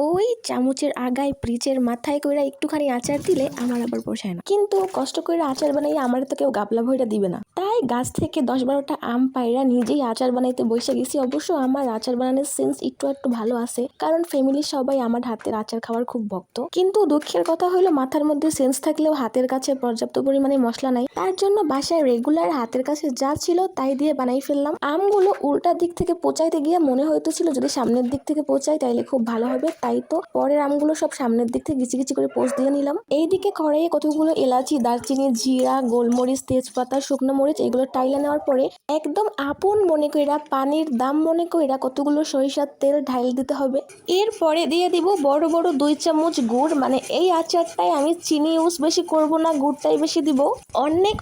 ওই চামচের আগায় প্রিচের মাথায় কইরা একটুখানি আচার দিলে আমার আবার পোষায় না। কিন্তু কষ্ট করে আচার বানাই আমার তো কেউ গাবলা ভইরা দিবে না, তাই গাছ থেকে 10-12টা আম পাইরা নিজেই আচার বানাইতে বসে গেছি। অবশ্য আমার আচার বানানোর সেন্স একটু ভালো আছে, কারণ ফ্যামিলির সবাই আমার হাতের আচার খাওয়ার খুব ভক্ত। কিন্তু দুঃখের কথা হলো মাথার মধ্যে সেন্স থাকলেও হাতের কাছে পর্যাপ্ত পরিমাণে মশলা নাই। তার জন্য বাসায় রেগুলার হাতের কাছে যা ছিল তাই দিয়ে বানাই ফেললাম। আমগুলো উল্টা দিক থেকে পচাইতে গিয়ে মনে হইতেছিল যদি সামনের দিক থেকে পচাই তাইলে খুব ভালো হবে, তাই তো পরের আমগুলো সব সামনের দিক থেকে গিচি গিচি করে পোস্ট দিয়ে নিলাম। এইদিকে কড়াইয়ে কতগুলো এলাচি, দারচিনি, জিরা, গোলমরিচ, তেজপাতা, শুকনো মরিচ এগুলো টাইলা নেওয়ার পরে একদম আপন মনে কইরা পানির দাম মনে কইরা কতগুলো সরিষার তেল ঢাইল দিতে হবে। এরপরে দিয়ে দিব বড় বড় 2 চামচ গুড়। মানে এই আচারটায় আমি চিনি ইউজ বেশি করব না, গুড়টাই বেশি দিব।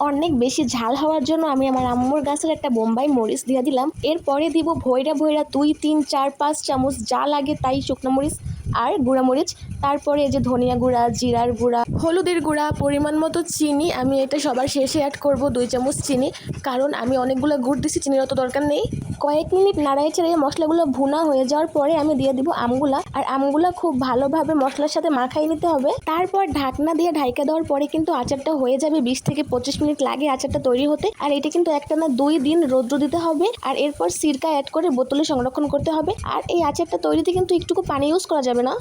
অনেক বেশি ঝাল হওয়ার জন্য আমি আমার আম্মুর গাছের একটা বোম্বাই মরিচ দিয়ে দিলাম। এরপরে দিব ভৈরা 2, 3, 4, 5 চামচ যা লাগে তাই শুকনো মরিচ আর গুঁড়া মরিচ। তারপরে এই যে ধনিয়া গুঁড়া, জিরার গুঁড়া, হলুদের গুঁড়া, পরিমাণ মতো চিনি। আমি এটা সবার শেষে অ্যাড করব 2 চামচ চিনি, কারণ আমি অনেকগুলো গুড় দিছি, চিনির অত দরকার নেই। কয়েক মিনিট নাড়াই চেড়ে মশলাগুলো ভুনা হয়ে যাওয়ার পরে আমি দিয়ে দিব আমগুলা। আর আমগুলা খুব ভালোভাবে মশলার সাথে মাখাই নিতে হবে। তারপর ঢাকনা দিয়ে ঢাইকা দেওয়ার পরে কিন্তু আচারটা হয়ে যাবে। 20 থেকে 25 মিনিট লাগে আচারটা তৈরি হতে। আর এটা কিন্তু একটানা 2 দিন রৌদ্র দিতে হবে। আর এরপর সিরকা অ্যাড করে বোতলে সংরক্ষণ করতে হবে। আর এই আচারটা তৈরিতে কিন্তু একটুকু পানি ইউজ করা যাবে না।